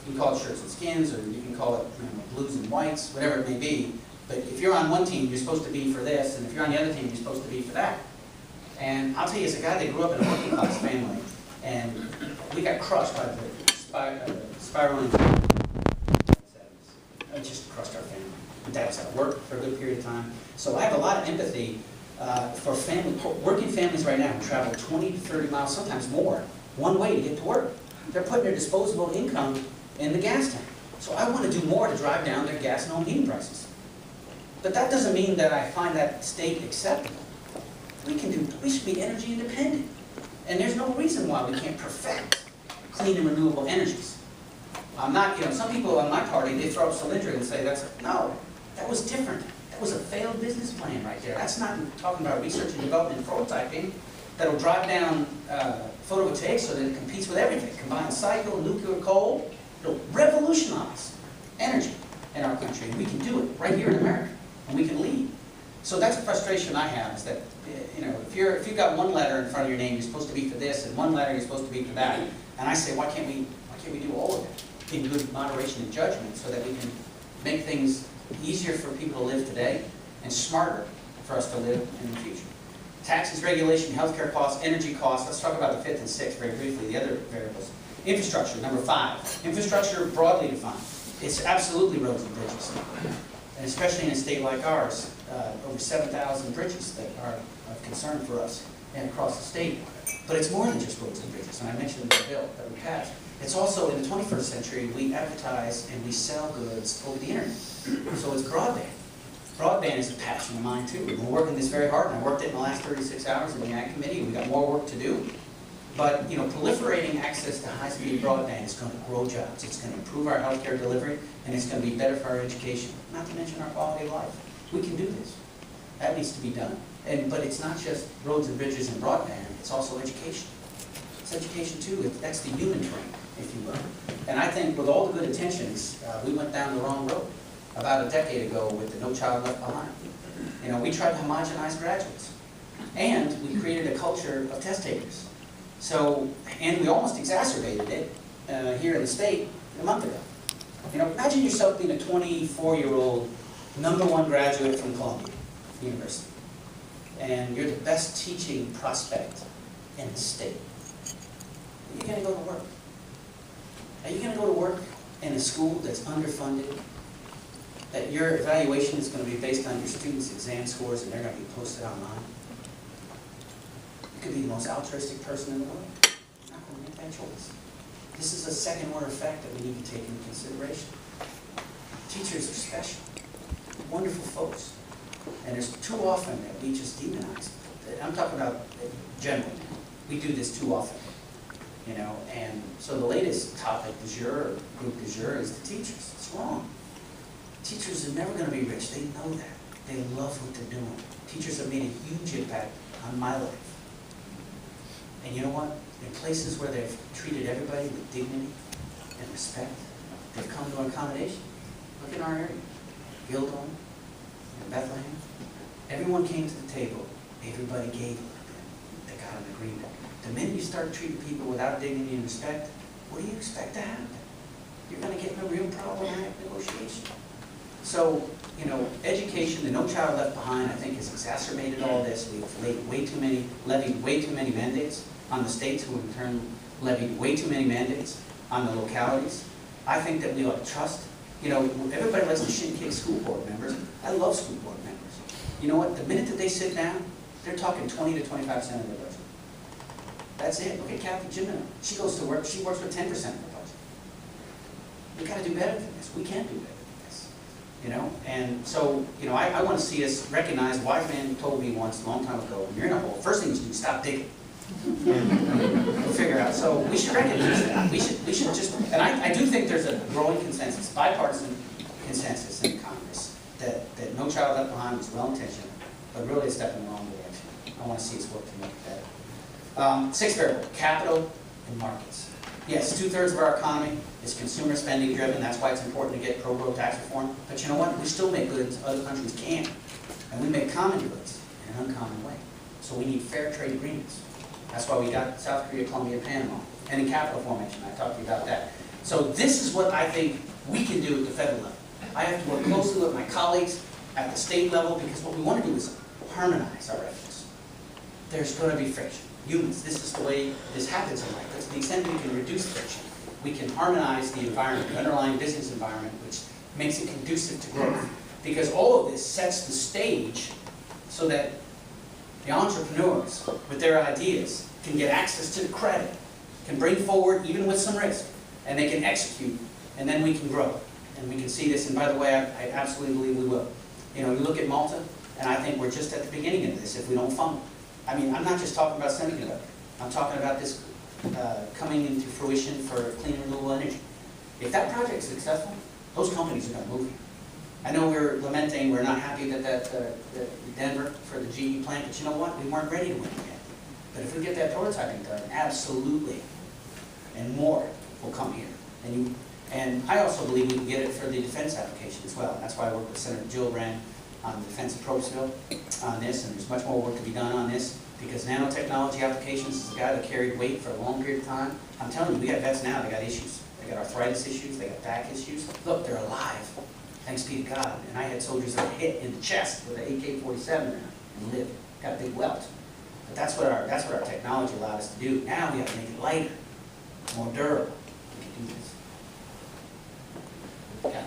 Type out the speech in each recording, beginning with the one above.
You can call it shirts and skins, or you can call it blues and whites, whatever it may be. But if you're on one team, you're supposed to be for this, and if you're on the other team, you're supposed to be for that. And I'll tell you, as a guy that grew up in a working class family, and we got crushed by the spiraling. It just crushed our family. My dad was out of work for a good period of time. So I have a lot of empathy for working families right now who travel 20 to 30 miles, sometimes more, one way to get to work. They're putting their disposable income in the gas tank. So I want to do more to drive down their gas and home heating prices. But that doesn't mean that I find that state acceptable. We should be energy independent. And there's no reason why we can't perfect clean and renewable energies. I'm not, some people on my party, they throw up cylindrical and say, no, that was different. That was a failed business plan right there. That's not talking about research and development and prototyping that'll drive down photovoltaics so that it competes with everything. Combined cycle, nuclear, coal. It'll revolutionize energy in our country. And we can do it right here in America. And we can lead. So that's a frustration I have, is that, if you've got one letter in front of your name, you're supposed to be for this, and one letter you're supposed to be for that. And I say, why can't we do all of it in good moderation and judgment, so that we can make things easier for people to live today and smarter for us to live in the future. Taxes, regulation, healthcare costs, energy costs. Let's talk about the fifth and sixth very briefly, the other variables. Infrastructure, number 5. Infrastructure broadly defined. It's absolutely roads and bridges. And especially in a state like ours, over 7,000 bridges that are of concern for us and across the state. But it's more than just roads and bridges, and I mentioned the bill that we passed. It's also, in the 21st century, we advertise and we sell goods over the internet. So it's broadband. Broadband is a passion of mine too. We've been working this very hard, and I worked it in the last 36 hours in the Ag Committee, and we've got more work to do. But proliferating access to high-speed broadband is going to grow jobs. It's going to improve our healthcare delivery, and it's going to be better for our education, not to mention our quality of life. We can do this. That needs to be done. But it's not just roads and bridges and broadband, it's also education. It's education too. That's the human train, if you will. And I think with all the good intentions, we went down the wrong road about a decade ago with the No Child Left Behind. We tried to homogenize graduates. And we created a culture of test takers. And we almost exacerbated it here in the state a month ago. Imagine yourself being a 24-year-old #1 graduate from Columbia University. And you're the best teaching prospect in the state. Are you going to go to work? Are you going to go to work in a school that's underfunded? That your evaluation is going to be based on your students' exam scores and they're going to be posted online? You could be the most altruistic person in the world. You're not going to make that choice. This is a second-order fact that we need to take into consideration. Teachers are special, wonderful folks. And there's too often that we just demonize them. I'm talking about generally. We do this too often. And so the latest topic du jour, or group du jour, is the teachers. It's wrong. Teachers are never going to be rich. They know that. They love what they're doing. Teachers have made a huge impact on my life. And you know what? In places where they've treated everybody with dignity and respect, they've come to an accommodation. Look in our area. Gildon and Bethlehem. Everyone came to the table. Everybody gave a little bit. They got an agreement. The minute you start treating people without dignity and respect, what do you expect to happen? You're going to get in a real problematic negotiation. So, education, the No Child Left Behind, I think, has exacerbated all this. We've levied way too many mandates on the states, who in turn levied way too many mandates on the localities. I think that we ought to trust. Everybody likes to shin kick school board members. I love school board members. You know what? The minute that they sit down, they're talking 20 to 25% of their budget. That's it. Look at Kathy Jimeno. She goes to work. She works with 10% of her budget. We've got to do better than this. We can't do better than this. And so, I want to see us recognize. A wise man told me once, a long time ago, when you're in a hole, first thing you do, stop digging. We'll figure out. So we should recognize that. We should just, and I do think there's a growing consensus, bipartisan consensus in Congress, that No Child Left Behind was well-intentioned, but really a step in the wrong direction. I want to see us work to make it better. Sixth variable, capital and markets. Yes, 2/3 of our economy is consumer spending driven. That's why it's important to get pro-growth tax reform. But you know what? We still make goods other countries can't. And we make common goods in an uncommon way. So we need fair trade agreements. That's why we got South Korea, Colombia, and Panama. And in capital formation, I talked to you about that. So So this is what I think we can do at the federal level. I have to work closely with my colleagues at the state level, because what we want to do is harmonize our efforts. There's going to be friction. Humans, this is the way this happens in life. But to the extent we can reduce friction, we can harmonize the environment, the underlying business environment, which makes it conducive to growth. Because all of this sets the stage so that the entrepreneurs, with their ideas, can get access to the credit, can bring forward even with some risk, and they can execute, and then we can grow. And we can see this, and by the way, I absolutely believe we will. You know, you look at Malta, and I think we're just at the beginning of this if we don't fumble. I mean, I'm not just talking about semiconductor. I'm talking about this coming into fruition for clean renewable energy. If that project is successful, those companies are going to move here. I know we're lamenting, we're not happy that Denver for the GE plant, but you know what? We weren't ready to win yet. But if we get that prototyping done, absolutely, and more will come here. And I also believe we can get it for the defense application as well. That's why I work with Senator Jill Wren on the defense approach bill on this, and there's much more work to be done on this, because nanotechnology applications is a guy that carried weight for a long period of time. I'm telling you, we got vets now, they got issues. They got arthritis issues, they got back issues. Look, they're alive, thanks be to God. And I had soldiers that were hit in the chest with an AK-47 round and lived, got a big welt. But that's what our technology allowed us to do. Now we have to make it lighter, more durable. We can do this. Yeah.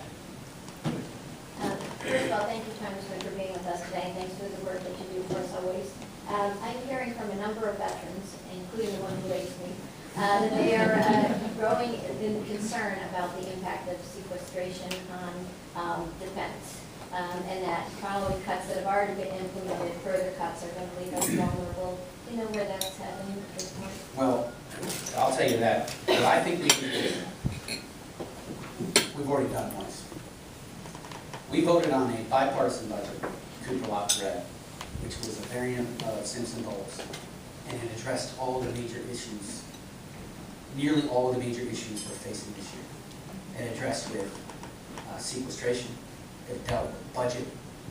First of all, thank you, Congressman, for being with us today. Thanks for the work that you do for us always. I'm hearing from a number of veterans, including the one who raised me, that they are growing in concern about the impact of sequestration on defense, and that following cuts that have already been implemented, further cuts are going to leave us vulnerable. Do you know where that's happening at this point? Well, I'll tell you that. What I think we can do, we've already done once. We voted on a bipartisan budget, Cooper Locke read, which was a variant of Simpson-Bowles, and it addressed all the major issues, nearly all of the major issues we're facing this year. It addressed with sequestration, it dealt with budget,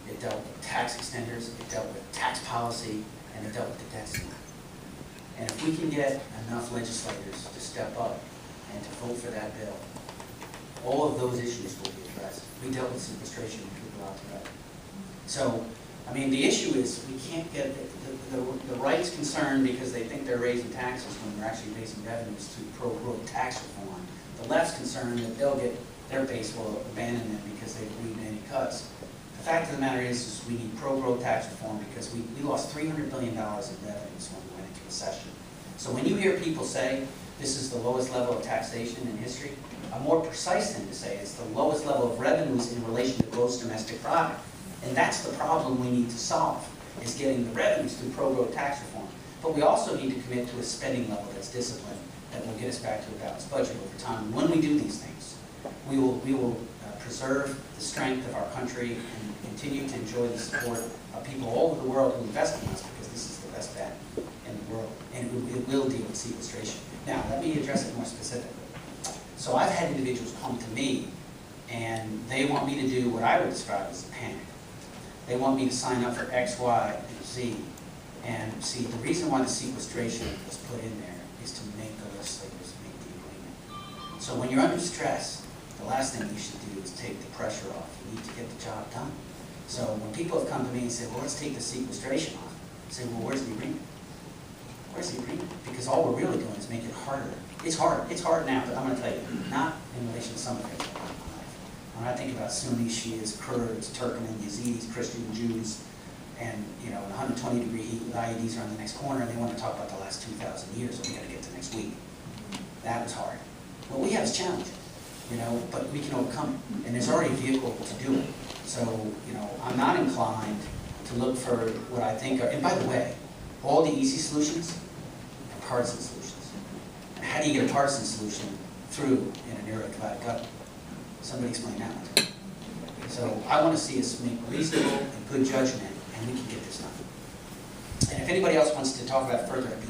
it dealt with tax extenders, it dealt with tax policy, and it dealt with the debt ceiling. And if we can get enough legislators to step up and to vote for that bill, all of those issues will be addressed. We dealt with sequestration and Cooper Locke read. So, I mean, the issue is we can't get the right's concerned because they think they're raising taxes when they're actually raising revenues through pro-growth tax reform. The left's concerned that they'll get their base will abandon them because they believe in any cuts. The fact of the matter is we need pro-growth tax reform because we lost $300 billion in revenues when we went into recession. So when you hear people say this is the lowest level of taxation in history, a more precise thing to say is the lowest level of revenues in relation to gross domestic product. And that's the problem we need to solve, is getting the revenues through pro-growth tax reform. But we also need to commit to a spending level that's disciplined, that will get us back to a balanced budget over time. And when we do these things, we will preserve the strength of our country and continue to enjoy the support of people all over the world who invest in us, because this is the best bet in the world. And it will deal with sequestration. Now, let me address it more specifically. So I've had individuals come to me, and they want me to do what I would describe as a panic. They want me to sign up for X, Y, and Z. And see, the reason why the sequestration was put in there is to make the legislators make the agreement. So when you're under stress, the last thing you should do is take the pressure off. You need to get the job done. So when people have come to me and said, well, let's take the sequestration off, I say, well, where's the agreement? Where's the agreement? Because all we're really doing is making it harder. It's hard. It's hard now, but I'm going to tell you, not in relation to some of it. When I think about Sunnis, Shias, Kurds, Turkmen, Yazidis, Christian Jews, and 120-degree heat with IEDs around the next corner, and they want to talk about the last 2,000 years, and we got to get to next week. That was hard. What we have is challenging, but we can overcome it, and there's already a vehicle to do it. So, I'm not inclined to look for what I think are, and by the way, all the easy solutions are partisan solutions. And how do you get a partisan solution through in an era of divided government? Somebody explain that. So I want to see us make reasonable and good judgment, and we can get this done. And if anybody else wants to talk about it further, I'd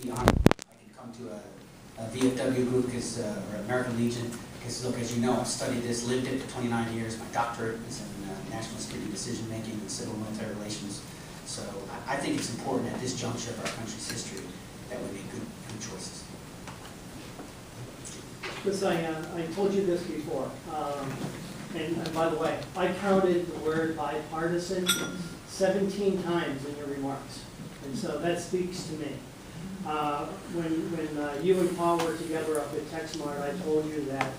be honored. I can come to a VFW group, or American Legion, because look, as you know, I've studied this, lived it for 29 years. My doctorate is in national security decision making and civil military relations. So I think it's important at this juncture of our country's history that we make good choices. Ms. Diane, I told you this before, and by the way, I counted the word bipartisan 17 times in your remarks, and so that speaks to me. When you and Paul were together up at TechSmart, I told you that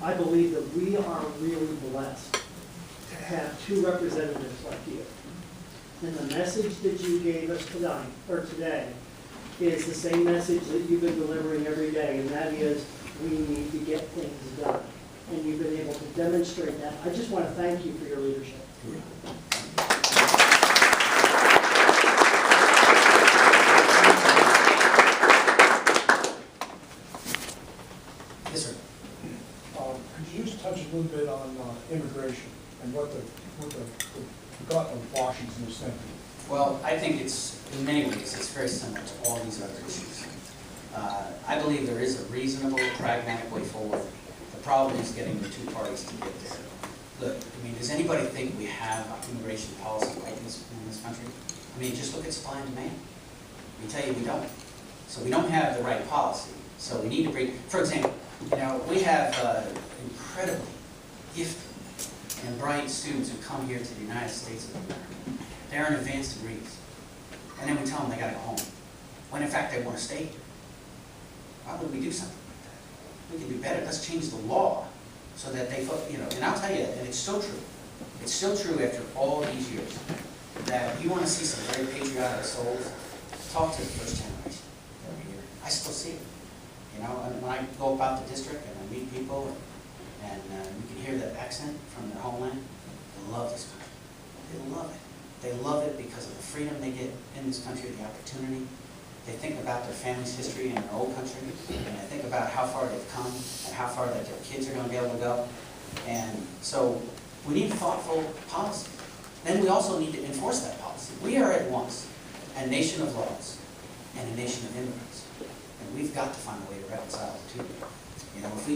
I believe that we are really blessed to have two representatives like you. And the message that you gave us tonight, or today, is the same message that you've been delivering every day, and that is we need to get things done. And you've been able to demonstrate that. I just want to thank you for your leadership. Yes, sir. Could you just touch a little bit on immigration and what the gut of Washington is thinking? Well, I think it's, in many ways, it's very similar to all these other issues. I believe there is a reasonable, pragmatic way forward. The problem is getting the two parties to get there. Look, I mean, does anybody think we have immigration policy right in this country? I mean, just look at supply and demand. We tell you we don't. So we don't have the right policy. So we need to bring, for example, you know, we have incredibly gifted and bright students who come here to the United States of America. They're in advanced degrees. And then we tell them they gotta go home. When in fact they want to stay here. Why would we do something like that? We can do better. Let's change the law so that they, you know, and I'll tell you, and it's still true. It's still true after all these years that you want to see some very patriotic souls, talk to the first generation that are here. I still see it. You know, and when I go about the district and I meet people and you can hear the accent from their homeland, they love this country. They love it. They love it because of the freedom they get in this country, the opportunity. They think about their family's history in their old country, and they think about how far they've come and how far that their kids are going to be able to go. And so we need thoughtful policy. Then we also need to enforce that policy. We are at once a nation of laws and a nation of immigrants. And we've got to find a way to reconcile the two. You know, if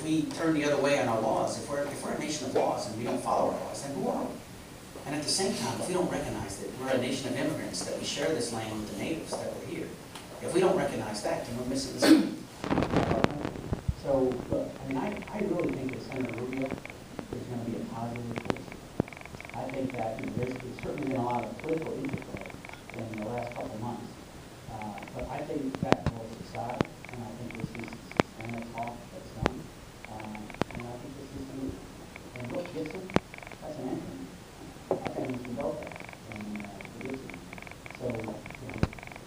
we turn the other way on our laws, if we're a nation of laws and we don't follow our laws, then who are we? And at the same time, if we don't recognize that we're a nation of immigrants, that we share this land with the natives that were here, if we don't recognize that, then we're missing the point. So, look, I mean, I really think that Senator Rubio is going to be a positive force. I think that there's certainly been a lot of political interplay in the last couple of months. But I think that goes aside, and I think this is sustainable talk that's done. And I think this is the move. And look, Gibson, that's an anthem. I think we can go there, and Gibson. So, you know,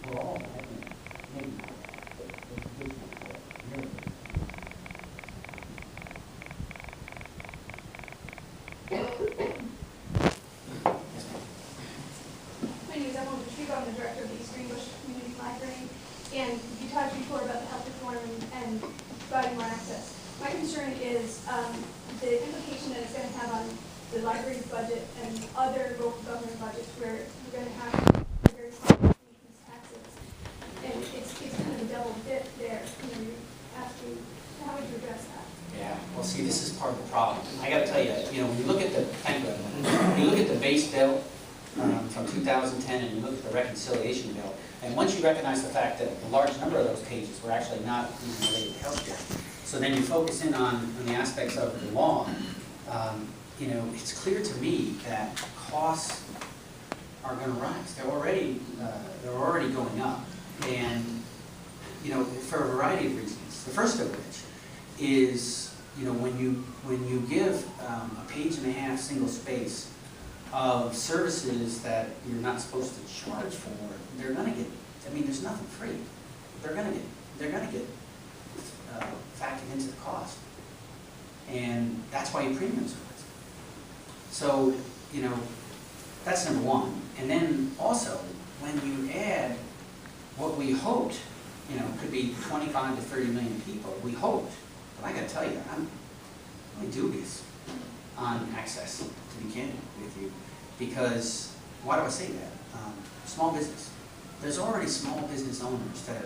we're all, I think, maybe not, but it's a good thing for Europe. My name is Emma Patrico. I'm the director of the East Greenbush Community Library. And you talked before about the health reform and providing more access. My concern is the implication that it's going to have on the library's budget and other local government budgets where we're going to have very hard increase taxes. And it's kind of a double dip there. You know, you're asking, how would you address that? Yeah, well, see, this is part of the problem. I got to tell you, you know, when you look at the, thank you, Evelyn. You look at the base bill from 2010 and you look at the reconciliation bill, and once you recognize the fact that a large number of those pages were actually not even related to health care, so then you focus in on the aspects of the law, you know, it's clear to me that costs are going to rise. They're already going up, and you know, for a variety of reasons. The first of which is, you know, when you give a page and a half single space of services that you're not supposed to charge for, they're going to get. I mean, there's nothing free. They're going to get factored into the cost, and that's why your premiums are rising. So, you know, that's number one. And then also, when you add what we hoped, you know, could be 25 to 30 million people, we hoped, but I got to tell you, I'm really dubious on access, to be candid with you, because, why do I say that? Small business. There's already small business owners that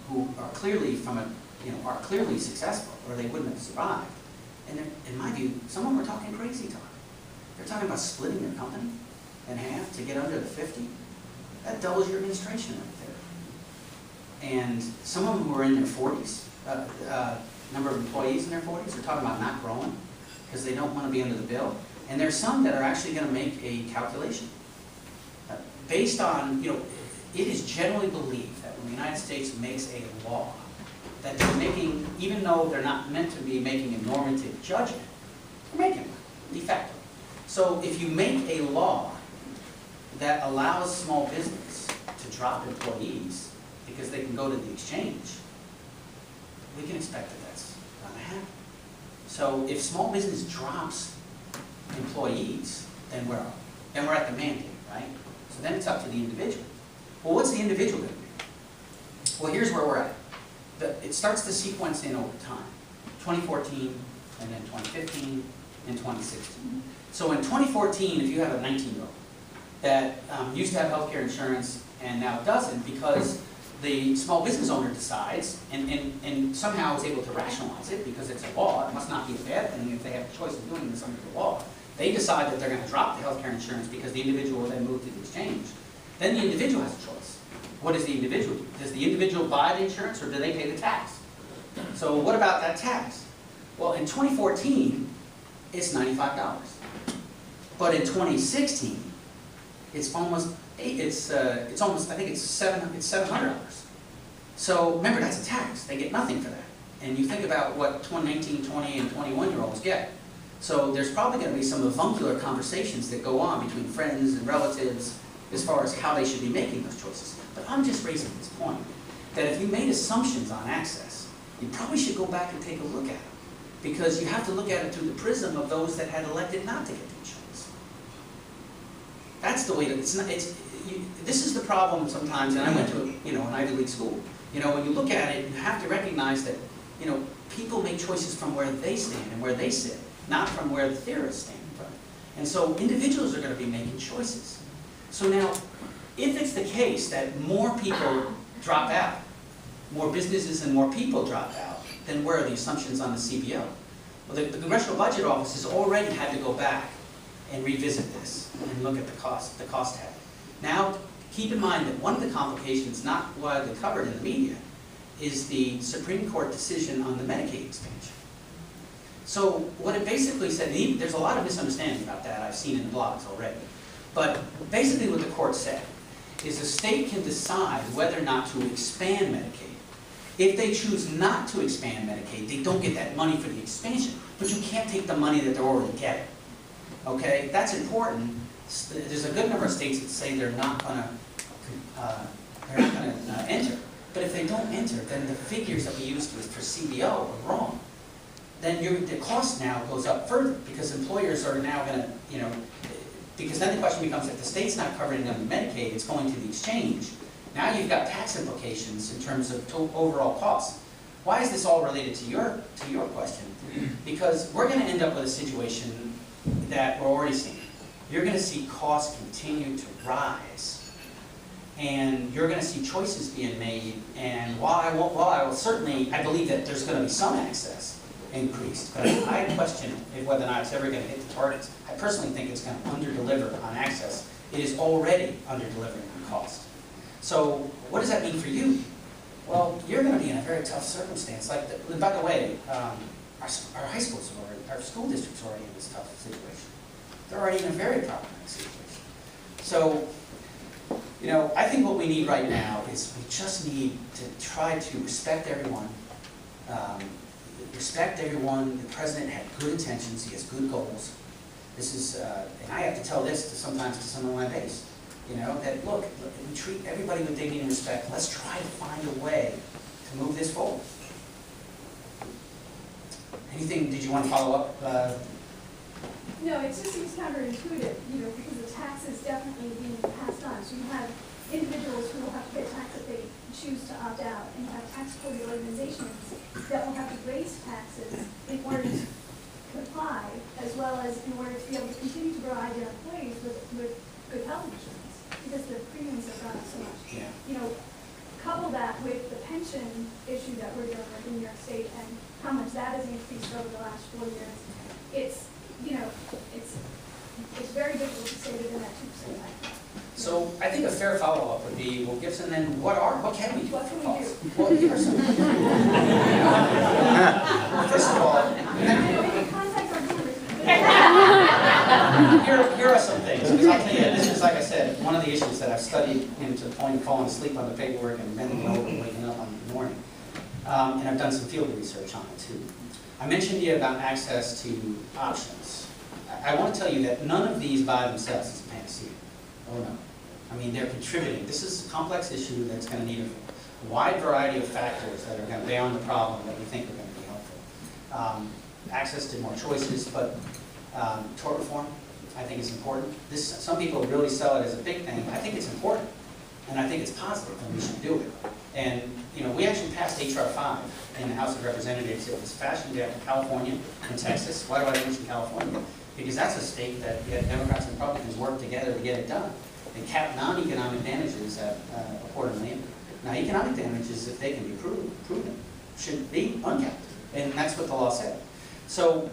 who are clearly are clearly successful, or they wouldn't have survived. And in my view, some of them are talking crazy talk. They're talking about splitting their company in half to get under the 50. That doubles your administration right there. And some of them were in their 40s. number of employees in their 40s. They're talking about not growing because they don't want to be under the bill. And there's some that are actually going to make a calculation based on, it is generally believed that when the United States makes a law, that they're making, even though they're not meant to be making a normative judgment, they're making one, de facto. So if you make a law that allows small business to drop employees because they can go to the exchange, we can expect that that's going to happen. So if small business drops employees, then we're at the mandate, right? So then it's up to the individual. Well, what's the individual going to do? Well, here's where we're at. It starts to sequence in over time. 2014, and then 2015, and 2016. So in 2014, if you have a 19-year-old that used to have healthcare insurance and now doesn't because the small business owner decides and somehow is able to rationalize it because it's a law, it must not be a bad thing if they have the choice of doing this under the law. They decide that they're going to drop the healthcare insurance because the individual will then move to the exchange. Then the individual has a choice. What does the individual do? Does the individual buy the insurance or do they pay the tax? So what about that tax? Well, in 2014, it's $95. But in 2016, it's almost, I think it's $700. So remember, that's a tax. They get nothing for that. And you think about what 19, 20, and 21-year-olds get. So there's probably going to be some avuncular conversations that go on between friends and relatives as far as how they should be making those choices. But I'm just raising this point, that if you made assumptions on access, you probably should go back and take a look at it. Because you have to look at it through the prism of those that had elected not to get the insurance. That's the way that this is the problem sometimes, and I went to an Ivy League school. When you look at it, you have to recognize that people make choices from where they stand and where they sit, not from where the theorists stand. And so individuals are going to be making choices. So now, if it's the case that more people drop out, more businesses and more people drop out, then where are the assumptions on the CBO? Well, the Congressional Budget Office has already had to go back and revisit this and look at the cost tag. Now, keep in mind that one of the complications, not widely covered in the media, is the Supreme Court decision on the Medicaid expansion. So what it basically said, there's a lot of misunderstanding about that I've seen in the blogs already. But basically what the court said is a state can decide whether or not to expand Medicaid. If they choose not to expand Medicaid, they don't get that money for the expansion, but you can't take the money that they're already getting. Okay, that's important. There's a good number of states that say they're not going to enter. But if they don't enter, then the figures that we used for CBO are wrong. Then the cost now goes up further because employers are now going to, because then the question becomes if the state's not covering them with Medicaid, it's going to the exchange. Now you've got tax implications in terms of overall costs. Why is this all related to your question? Because we're going to end up with a situation that we're already seeing. You're going to see costs continue to rise, and you're going to see choices being made. And while I believe that there's going to be some access increased, but I question whether or not it's ever going to hit the targets. I personally think it's going to under-deliver on access. It is already under-delivering on cost. So what does that mean for you? Well, you're going to be in a very tough circumstance. By the way, our high schools our school districts are already in this tough situation. They're already in a very problematic situation. So, I think what we need right now is we just need to try to respect everyone. The president had good intentions. He has good goals. This is, and I have to tell this sometimes to some of my base. That look, we treat everybody with dignity and respect. Let's try to find a way to move this forward. Anything, did you want to follow up? No, it just seems counterintuitive, because the tax is definitely being passed on. So you have individuals who will have to pay tax if they choose to opt out, and you have tax-supported organizations that will have to raise taxes in order to comply, as well as in order to be able to continue to provide their employees with good health insurance, because the premiums have gone up so much. Yeah. Couple that with the pension issue that we're dealing with in New York State and how much that has increased over the last 4 years, it's very difficult to stay within that 2% line. So I think a fair follow-up would be, well, Gibson, then what can we do? What can we do? Well, here are some. First of all, Contact our board. here are some things, because I'll tell you, this is, like I said, one of the issues that I've studied into the point of falling asleep on the paperwork and bending over and waking up on the morning. And I've done some field research on it too. I mentioned to you about access to options. I want to tell you that none of these by themselves is a panacea. Oh no. I mean, they're contributing. This is a complex issue that's going to need a wide variety of factors that are going to bear on the problem that we think are going to be helpful. Access to more choices, but tort reform, I think is important. Some people really sell it as a big thing. I think it's important, and I think it's positive, and we should do it. And you know, we actually passed H.R. 5 in the House of Representatives. It was fashioned in California and Texas. Why do I mention California? Because that's a state that Democrats and Republicans work together to get it done. They cap non-economic damages at $250,000. Now, economic damages, if they can be proven, should be uncapped, and that's what the law said. So,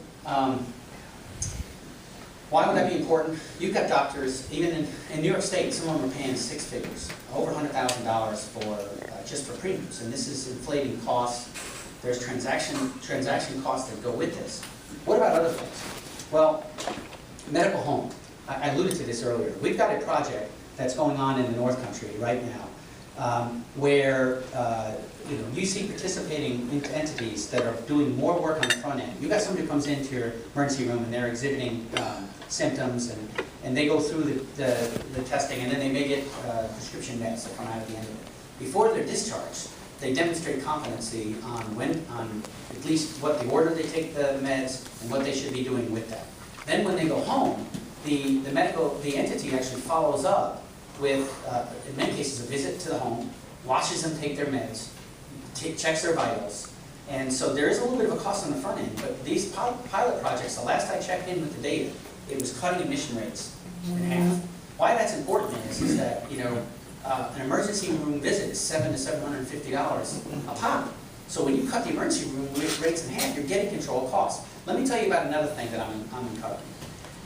why would that be important? You've got doctors, even in New York State, some of them are paying six figures, over $100,000 for just for premiums, and this is inflating costs. There's transaction costs that go with this. What about other things? Well, medical home. I alluded to this earlier. We've got a project that's going on in the North Country right now, where you see participating entities that are doing more work on the front end. You've got somebody who comes into your emergency room and they're exhibiting symptoms, and they go through the testing, and then they may get prescription meds that come out at the end of it. Before they're discharged, they demonstrate competency on at least what the order they take the meds and what they should be doing with that. Then when they go home, the entity actually follows up with, in many cases, a visit to the home, watches them take their meds, checks their vitals, and so there is a little bit of a cost on the front end, but these pilot projects, the last I checked in with the data, it was cutting admission rates in half. Why that's important is that, an emergency room visit is $700 to $750 a pop. So when you cut the emergency room rates in half, you're getting control of costs. Let me tell you about another thing that I'm uncovering.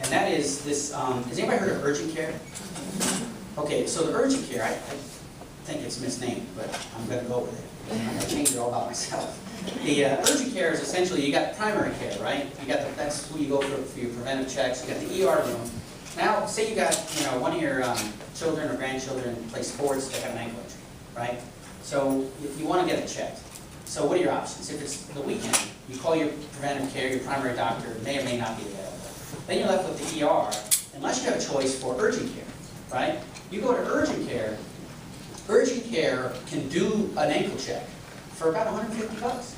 And that is this, has anybody heard of urgent care? Okay, so the urgent care, I think it's misnamed, but I'm going to go with it. I'm going to change it all by myself. The urgent care is essentially, you got primary care, right? That's who you go for your preventive checks. You got the ER room. Now, say you got, one of your children or grandchildren play sports, they have an ankle injury, right? So you want to get it checked. So what are your options? If it's the weekend, you call your preventive care, your primary doctor, may or may not be available. Then you're left with the ER, unless you have a choice for urgent care, right? You go to urgent care can do an ankle check for about $150,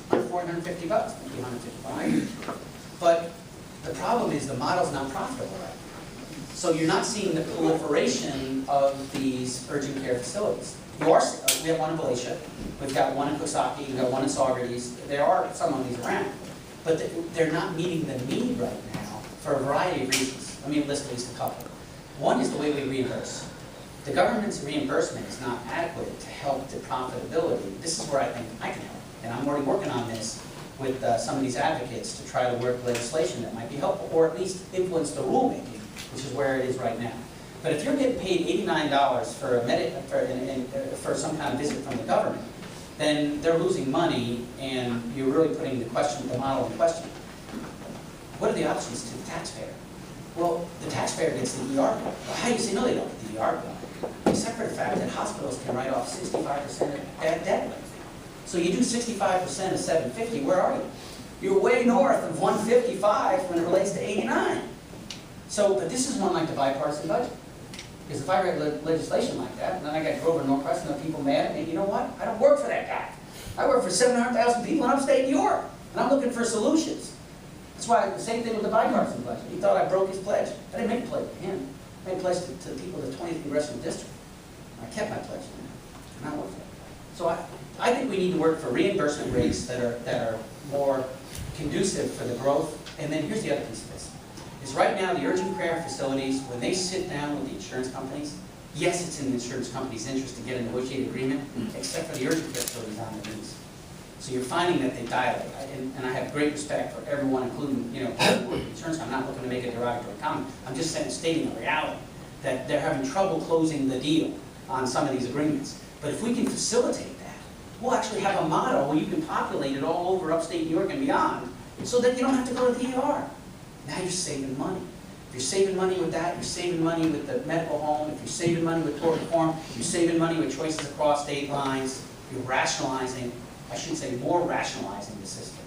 $450, maybe $155. But the problem is the model's not profitable right now. So you're not seeing the proliferation of these urgent care facilities. We have one in Malaysia, we've got one in Coxsackie, we've got one in Saugerties. There are some of these around, but they're not meeting the need right now for a variety of reasons. Let me list at least a couple. One is the way we reimburse. The government's reimbursement is not adequate to help the profitability. This is where I think I can help, and I'm already working on this with some of these advocates to try to work legislation that might be helpful, or at least influence the rulemaking, which is where it is right now. But if you're getting paid $89 for some kind of visit from the government, then they're losing money, and you're really putting the model in question. What are the options to the taxpayer? Well, the taxpayer gets the ER bill. Well, how do you say no, they don't get the ER bill? Except for the fact that hospitals can write off 65% of bad debt. So you do 65% of 750, where are you? You're way north of 155 when it relates to 89. So, but this is one like the bipartisan budget. Because if I read legislation like that, and then I got Grover Norcross and the people mad at me, you know what? I don't work for that guy. I work for 700,000 people in upstate New York, and I'm looking for solutions. That's why the same thing with the bipartisan budget. He thought I broke his pledge. I didn't make a pledge to him. I made a pledge to the people of the 20th Congressional District. I kept my pledge, and I work for it. So I think we need to work for reimbursement rates that are more conducive for the growth. And then here's the other piece of this. Is right now the urgent care facilities, when they sit down with the insurance companies, yes, it's in the insurance company's interest to get a negotiated agreement, except for the urgent care facilities on their knees. So you're finding that they dilate, and I have great respect for everyone, including, the insurance company. I'm not looking to make a derogatory comment. I'm just stating the reality. that they're having trouble closing the deal on some of these agreements. But if we can facilitate that, we'll actually have a model where you can populate it all over upstate New York and beyond, so that you don't have to go to the ER. Now you're saving money. If you're saving money with that, you're saving money with the medical home, if you're saving money with tort reform, you're saving money with choices across state lines, you're rationalizing, I should say more rationalizing the system.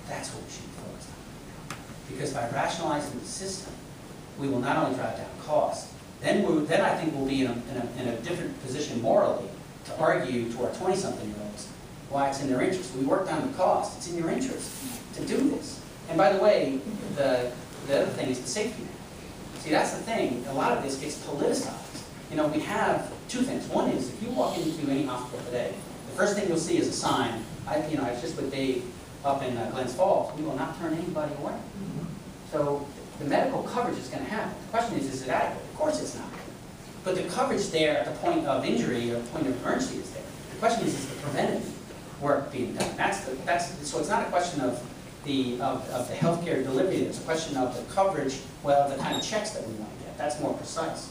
That's what we should be focused on. Because by rationalizing the system, we will not only drive down costs, then I think we'll be in a different position morally to argue to our 20-something-year-olds why it's in their interest. We worked on the cost. It's in your interest to do this. And by the way, the other thing is the safety net. See, that's the thing. A lot of this gets politicized. You know, we have two things. One is, if you walk into any hospital today, the first thing you'll see is a sign. I was just with Dave up in Glens Falls. We will not turn anybody away. So the medical coverage is going to happen. The question is it adequate? Of course it's not. But the coverage there at the point of injury or point of emergency is there. The question is the preventative work being done? So it's not a question of the healthcare delivery. It's a question of the coverage, well, the kind of checks that we want to get. That's more precise.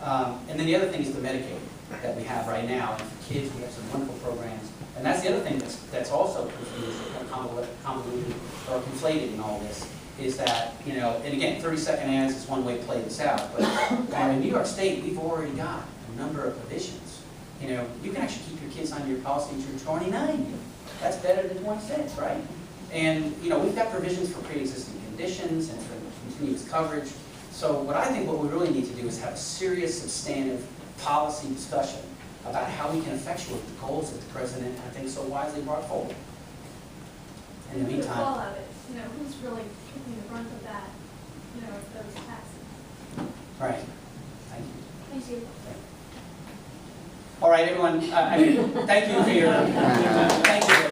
And then the other thing is the Medicaid that we have right now. And for kids, we have some wonderful programs. And that's the other thing that's also confused or convoluted or conflated in all this, is that, and again, 30-second ads is one way to play this out, but in New York State, we've already got a number of provisions. You can actually keep your kids on your policy until you're 29. That's better than 26, right? And, we've got provisions for pre-existing conditions and for continuous coverage. So what we really need to do is have a serious, substantive policy discussion about how we can effectuate the goals that the President, I think, so wisely brought forward. In the meantime, all of it, who's really taking the brunt of that, of those taxes? right. Thank you. Thank you. All right, everyone. Thank you for your. Thank you.